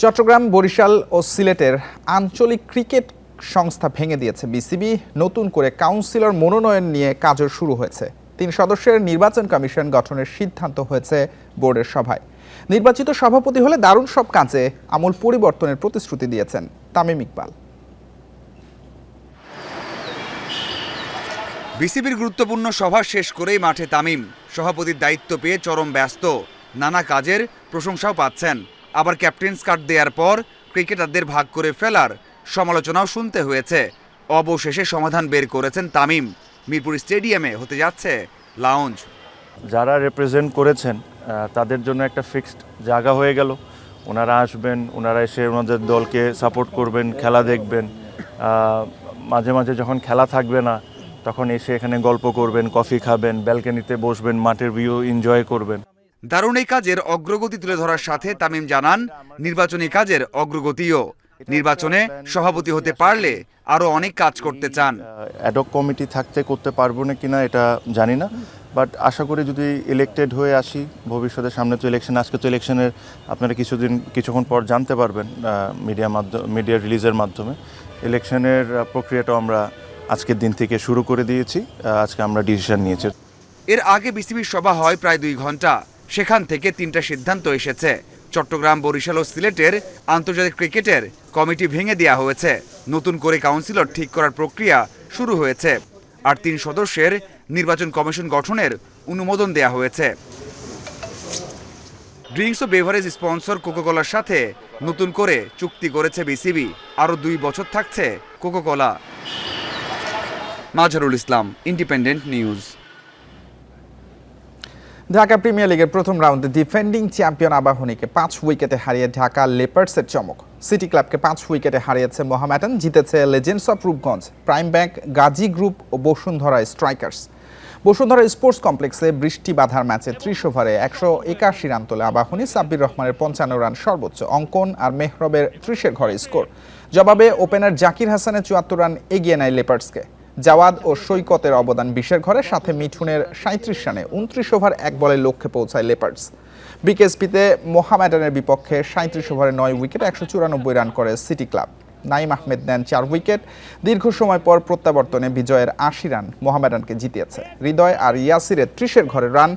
চট্টগ্রাম, বরিশাল ও সিলেটের আঞ্চলিক ক্রিকেট সংস্থা ভেঙে দিয়েছে বিসিবি। নতুন করে কাউন্সিলর মনোনয়ন নিয়ে কাজও শুরু হয়েছে। ৩ সদস্যের নির্বাচন কমিশন গঠনের সিদ্ধান্ত হয়েছে বোর্ডের সভায়। নির্বাচিত সভাপতি হলে দারুণ সব কাজে আমূল পরিবর্তনের প্রতিশ্রুতি দিয়েছেন তামিম ইকবাল। বিসিবির গুরুত্বপূর্ণ সভা শেষ করেই মাঠে তামিম। সভাপতির দায়িত্ব পেয়ে চরম ব্যস্ত, নানা কাজের প্রশংসাও পাচ্ছেন। আবার ক্যাপ্টেন্স কার্ড দেওয়ার পর ক্রিকেটারদের ভাগ করে ফেলার সমালোচনাও শুনতে হয়েছে। অবশেষে সমাধান বের করেছেন তামিম। মিরপুর স্টেডিয়ামে হতে যাচ্ছে লাউঞ্জ। যারা রিপ্রেজেন্ট করেছেন তাদের জন্য একটা ফিক্সড জায়গা হয়ে গেল। ওনারা আসবেন, ওনারা এসে ওনাদের দলকে সাপোর্ট করবেন, খেলা দেখবেন। মাঝে মাঝে যখন খেলা থাকবে না তখন এসে এখানে গল্প করবেন, কফি খাবেন, ব্যালকনিতে বসবেন, মাঠের ভিউ এনজয় করবেন। দারুণ এই কাজের অগ্রগতি তুলে ধরার সাথে তামিম জানান নির্বাচনী কাজের অগ্রগতিও। নির্বাচনে সভাপতি হতে পারলে আরও অনেক কাজ করতে চান। অ্যাডক কমিটি থাকতে করতে পারবো না কিনা এটা জানি না, বাট আশা করি যদি ইলেক্টেড হয়ে আসি ভবিষ্যতে, সামনে তো ইলেকশন, আজকে তো ইলেকশনের আপনারা কিছুক্ষণ পর জানতে পারবেন মিডিয়া রিলিজের মাধ্যমে। ইলেকশনের প্রক্রিয়াটাও আমরা আজকের দিন থেকে শুরু করে দিয়েছি। আজকে আমরা ডিসিশন নিয়েছি। এর আগে বিসিবির সভা হয় প্রায় 2 ঘন্টা। সেখান থেকে 3টা সিদ্ধান্ত এসেছে। চট্টগ্রাম, বরিশাল ও সিলেটের আন্তর্জাতিক ক্রিকেটের কমিটি ভেঙে দেওয়া হয়েছে। নতুন করে কাউন্সিলর ঠিক করার প্রক্রিয়া শুরু হয়েছে। আর 3 সদস্যের নির্বাচন কমিশন গঠনের অনুমোদন দেওয়া হয়েছে। ড্রিঙ্কস ও বেভারেজ স্পন্সর কোকাকোলার সাথে নতুন করে চুক্তি করেছে বিসিবি। আরও 2 বছর থাকছে Coca Cola. Mazharul Islam, independent news. Dhaka premier লিগের প্রথম রাউন্ডে ডিফেন্ডিং চ্যাম্পিয়ন আবাহনীকে 5 উইকেটে হারিয়ে ঢাকা লেপার্ডসের চমক। সিটি ক্লাবকে 5 উইকেটে হারিয়েছে মোহামেডান, জিতেছে legends of Rupganj, prime bank, Gazi group ও বসুন্ধরা স্ট্রাইকার্স। বসুন্ধরা স্পোর্টস কমপ্লেক্সে বৃষ্টি বাধার ম্যাচে 30 ওভারে 181 রান তোলে আবাহনী। সাব্বির রহমানের 55 রান সর্বোচ্চ, অঙ্কন আর মেহরবের 30-এর ঘরে স্কোর। জবাবে ওপেনার জাকির হাসানের 74 রান এগিয়ে নেয় লেপার্ডসকে। জাওয়াদ ও সৈকতের অবদান 20-এর ঘরে, সাথে মিঠুনের 37 রানে 29 ওভার 1 বলে লক্ষ্যে পৌঁছায় লেপার্ডস। বিকেএসপিতে মোহামেডানের বিপক্ষে 37 ওভারে 9 উইকেটে 194 রান করে সিটি ক্লাব। নাইম আহমেদ নেন 4 উইকেট। দীর্ঘ সময় পর প্রত্যাবর্তনে বিজয়ের 80 রান মোহামেডানকে জিতিয়েছে। হৃদয় আর ইয়াসিরের 30-এর ঘরের রান।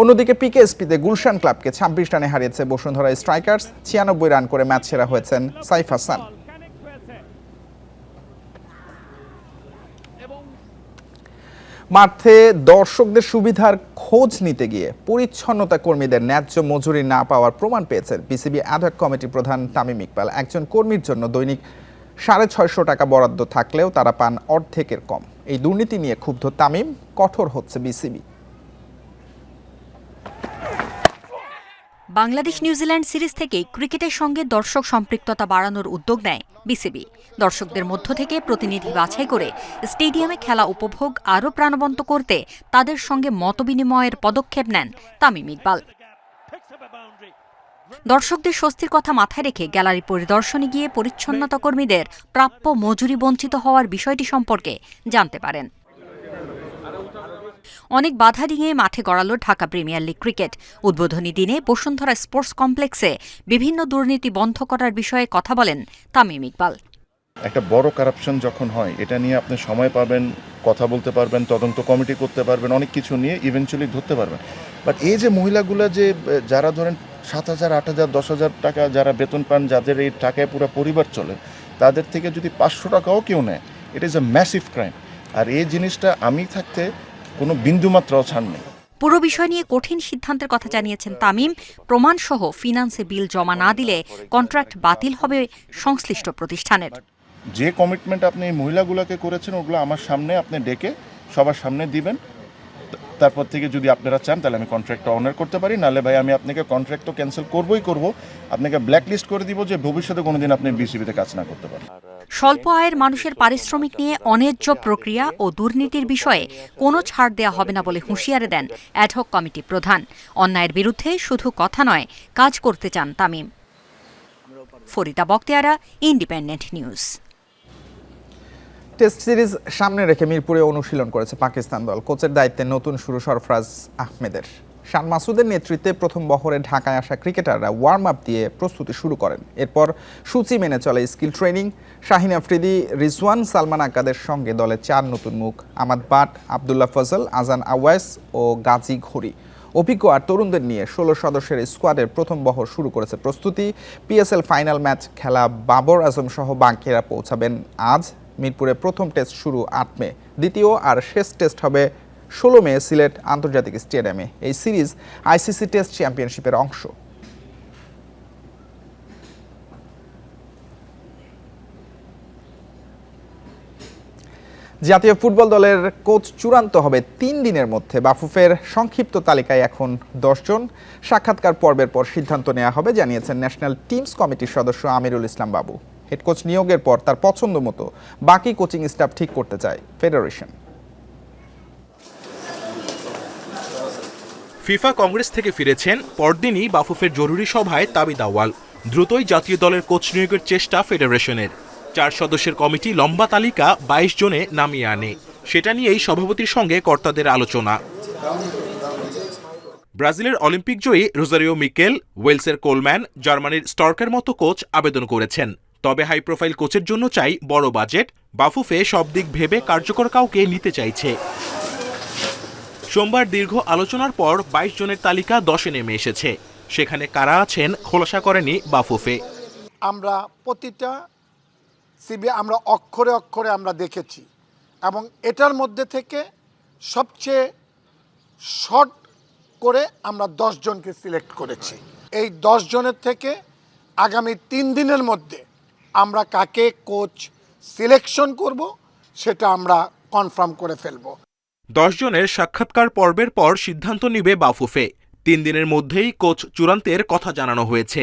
অন্যদিকে পিকেএসপিতে গুলশান ক্লাবকে 26 রানে হারিয়েছে বসুন্ধরা স্ট্রাইকার্স। 96 রান করে ম্যাচ সেরা হয়েছেন সাইফ হাসান। মাঠে দর্শকদের সুবিধার খোঁজ নিতে গিয়ে পরিচ্ছন্নতা কর্মীদের ন্যায্য মজুরি না পাওয়ার প্রমাণ পেয়েছেন বিসিবি অ্যাডহক কমিটি প্রধান তামিম ইকবাল। একজন কর্মীর জন্য দৈনিক 650 টাকা বরাদ্দ থাকলেও তারা পান অর্ধেকের কম। এই দুর্নীতি নিয়ে ক্ষুব্ধ তামিম, কঠোর হচ্ছে বিসিবি। বাংলাদেশ নিউজিল্যান্ড সিরিজ থেকে ক্রিকেটের সঙ্গে দর্শক সম্পৃক্ততা বাড়ানোর উদ্যোগ নেয় বিসিবি। দর্শকদের মধ্য থেকে প্রতিনিধি বাছাই করে স্টেডিয়ামে খেলা উপভোগ আরও প্রাণবন্ত করতে তাদের সঙ্গে মতবিনিময়ের পদক্ষেপ নেন তামিম ইকবাল। দর্শকদের স্বস্তির কথা মাথায় রেখে গ্যালারি পরিদর্শনে গিয়ে পরিচ্ছন্নতা কর্মীদের প্রাপ্য মজুরি বঞ্চিত হওয়ার বিষয়টি সম্পর্কে জানতে পারেন। অনেক বাধা ডিঙিয়ে মাঠে গড়ালো ঢাকা প্রিমিয়ার লিগ ক্রিকেট। উদ্বোধনী দিনে বসুন্ধরা স্পোর্টস কমপ্লেক্সে বিভিন্ন দুর্নীতি বন্ধ করার বিষয়ে কথা বলেন তামিম ইকবাল। একটা বড় কারাপশন যখন হয়, এটা নিয়ে আপনি সময় পাবেন, কথা বলতে পারবেন, তদন্ত কমিটি করতে পারবেন, অনেক কিছু নিয়ে ইভেনচুয়ালি ধরতে পারবেন। বাট এই যে মহিলাগুলো যে যারা ধরেন 7,000, 8,000, 10,000 টাকা যারা বেতন পান, যাদের এই টাকায় পুরো পরিবার চলে, তাদের থেকে যদি 500 টাকাও কেউ নেয়, it is a massive crime. আর এই জিনিসটা আমি থাকতে কোনো বিন্দুমাত্রাও ছাড় নেই। পুরো বিষয় নিয়ে কঠিন সিদ্ধান্তের কথা জানিয়েছেন তামিম। প্রমাণসহ ফিনান্সে বিল জমা না দিলে কন্ট্রাক্ট বাতিল হবে সংশ্লিষ্ট প্রতিষ্ঠানের। যে কমিটমেন্ট আপনি এই মহিলাগুলোকে করেছেন, ওগুলো আমার সামনে আপনি ডেকে সবার সামনে দিবেন। তারপর থেকে যদি আপনারা চান তাহলে আমি কন্ট্রাক্টটা অনার করতে পারি, নাহলে ভাই আমি আপনাকে কন্ট্রাক্ট তো ক্যান্সেল করবই করব, আপনাকে ব্ল্যাকলিস্ট করে দিব যে ভবিষ্যতে কোনোদিন আপনি বিসিবিতে কাজ না করতে পারেন। স্বল্প আয়ের মানুষের পারিশ্রমিক নিয়ে অন্যায্য প্রক্রিয়া ও দুর্নীতির বিষয়ে কোনো ছাড় দেওয়া হবে না বলে হুঁশিয়ারি দেন অ্যাডহক কমিটি প্রধান। অন্যায়ের বিরুদ্ধে শুধু কথা নয়, কাজ করতে চান Tamim. Farida Baktiara, independent news. Test series সামনে রেখে মিরপুরে অনুশীলন করেছে পাকিস্তান দল। কোচের দায়িত্বে নতুন শুরু সরফরাজ আহমেদের। শান মাসুদের নেতৃত্বে প্রথম বহরে ঢাকায় আসা ক্রিকেটাররা ওয়ার্ম আপ দিয়ে প্রস্তুতি শুরু করেন। এরপর সূচি মেনে চলে স্কিল ট্রেনিং। শাহিন আফ্রিদি, রিজওয়ান, সালমান আক্কাদের সঙ্গে দলে 4 নতুন মুখ: আমাদ বাট, আবদুল্লাহ ফজল, আজান আওয়াইস ও গাজী ঘড়ি। অভিজ্ঞ আর তরুণদের নিয়ে 16 সদস্যের স্কোয়াডের প্রথম বহর শুরু করেছে প্রস্তুতি। পিএসএল ফাইনাল ম্যাচ খেলা বাবর আজম সহ বাঙ্কিরা পৌঁছাবেন আজ। মিরপুরে প্রথম টেস্ট শুরু 8 মে, দ্বিতীয় আর শেষ টেস্ট হবে 16 মে সিলেট আন্তর্জাতিক স্টেডিয়ামে। এই সিরিজ আইসিসি টেস্ট চ্যাম্পিয়নশিপের অংশ। জাতীয় ফুটবল দলের কোচ চূড়ান্ত হবে 3 দিনের মধ্যে। বাফুফের সংক্ষিপ্ত তালিকায় এখন 10 জন। সাক্ষাৎকার পর্বের পর সিদ্ধান্ত নেওয়া হবে, জানিয়েছেন ন্যাশনাল টিমস কমিটির সদস্য আমিরুল ইসলাম বাবু। হেড কোচ নিয়োগের পর তার পছন্দ মতো বাকি কোচিং স্টাফ ঠিক করতে চায় ফেডারেশন। ফিফা কংগ্রেস থেকে ফিরেছেন, পরদিনই বাফুফের জরুরি সভায় তাবিদ আউয়াল। দ্রুতই জাতীয় দলের কোচ নিয়োগের চেষ্টা ফেডারেশনের। 4 সদস্যের কমিটি লম্বা তালিকা 22 জনে নামিয়ে আনে। সেটা নিয়েই সভাপতির সঙ্গে কর্তাদের আলোচনা। ব্রাজিলের অলিম্পিক জয়ী রোজারিও মিকেল, ওয়েলসের কোলম্যান, জার্মানির স্টর্কের মতো কোচ আবেদন করেছেন। তবে হাই প্রোফাইল কোচের জন্য চাই বড় বাজেট। বাফুফে সব দিক ভেবে কার্যকর কাউকে নিতে চাইছে। সোমবার দীর্ঘ আলোচনার পর 22 জনের তালিকা 10-এ নেমে এসেছে। সেখানে কারা আছেন খোলাসা করেনি বাফুফে। আমরা প্রতিটা সিবি আমরা অক্ষরে অক্ষরে আমরা দেখেছি এবং এটার মধ্যে থেকে সবচেয়ে শর্ট করে আমরা 10 জনকে সিলেক্ট করেছি। এই 10 জনের থেকে আগামী 3 দিনের মধ্যে আমরা কাকে কোচ সিলেকশন করব সেটা আমরা কনফার্ম করে ফেলব। 10 জনের সাক্ষাৎকার পর্বের পর সিদ্ধান্ত নিবে বাফুফে। 3 দিনের মধ্যেই কোচ চূড়ান্তের কথা জানানো হয়েছে।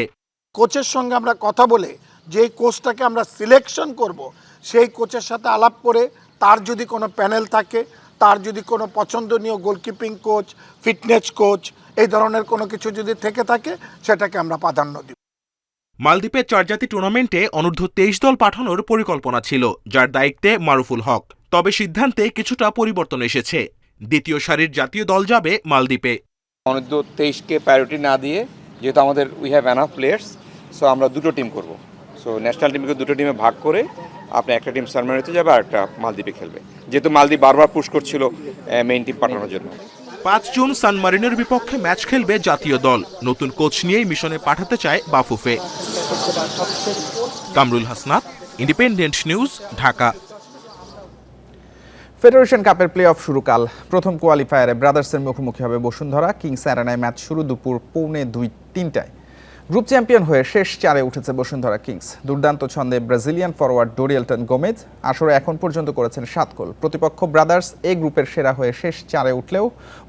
কোচের সঙ্গে আমরা কথা বলে যেই কোচটাকে আমরা সিলেকশন করব সেই কোচের সাথে আলাপ করে তার যদি কোনো প্যানেল থাকে, তার যদি কোনো পছন্দনীয় গোলকিপিং কোচ, ফিটনেস কোচ, এই ধরনের কোনো কিছু যদি থেকে থাকে সেটাকে আমরা প্রাধান্য দিব। মালদ্বীপের 4 জাতি টুর্নামেন্টে অনূর্ধ্ব 23 দল পাঠানোর পরিকল্পনা ছিল, যার দায়িত্বে মারুফুল হক। তবে সিদ্ধান্তে কিছুটা পরিবর্তন এসেছে। দ্বিতীয় সারির জাতীয় দল যাবে মালদ্বীপে। অনূর্ধ্ব 23কে প্রায়োরিটি না দিয়ে, যেহেতু আমাদের we have enough players, so আমরা 2টো টিম করব। সো ন্যাশনাল টিমকে 2টো টিমে ভাগ করে আপনি একটা টিম সান মারিনোতে যাবে আর একটা মালদ্বীপে খেলবে, যেহেতু মালদ্বীপ বারবার পুশ করছিল মেইন টিম পাঠানোর জন্য। 5 জুন সান মারিনোর বিপক্ষে ম্যাচ খেলবে জাতীয় দল। নতুন কোচ নিয়েই মিশনে পাঠাতে চায় Bafufe. Kamrul Hasnat, independent news, Dhaka. Federation কাপের প্লে অফ শুরু কাল। প্রথম কোয়ালিফায়ারে ব্রাদার্সের মুখোমুখি হবে বসুন্ধরা। কিংস অ্যারেনায় ম্যাচ শুরু দুপুর 2:45-3টায়। গ্রুপ চ্যাম্পিয়ন হয়ে শেষ 4-এ উঠেছে বসুন্ধরা কিংস। দুর্দান্ত ছন্দে ব্রাজিলিয়ান ফরওয়ার্ড ডোরিয়েলটন গোমেজ আসরে এখন পর্যন্ত করেছেন 7 গোল। প্রতিপক্ষ ব্রাদার্স এই গ্রুপের সেরা হয়ে শেষ 4-এ উঠলেও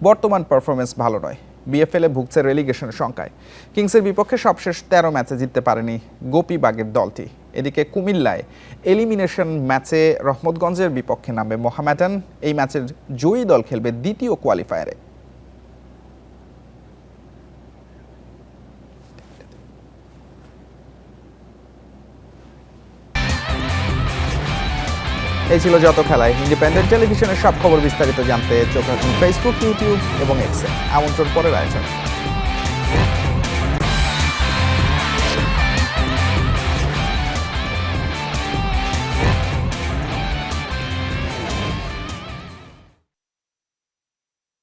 বর্তমান পারফরমেন্স ভালো নয়। বিএফএল-এ ভুগছে রেলিগেশন শঙ্কায়। কিংসের বিপক্ষে সবশেষ 13 ম্যাচে জিততে পারেনি গোপীবাগের দলটি। এদিকে কুমিল্লায় এলিমিনেশন ম্যাচে রহমতগঞ্জের বিপক্ষে নামবে মোহামেডান। এই ম্যাচের জয়ী দল খেলবে দ্বিতীয় কোয়ালিফায়ারে। এই ছিল যত খেলায়। ইন্ডিপেন্ডেন্ট টেলিভিশনের সব খবর বিস্তারিত জানতে চোখ রাখুন ফেসবুক, ইউটিউব এবং এক্সে। আমন্ত্রণ পরের আয়োজন।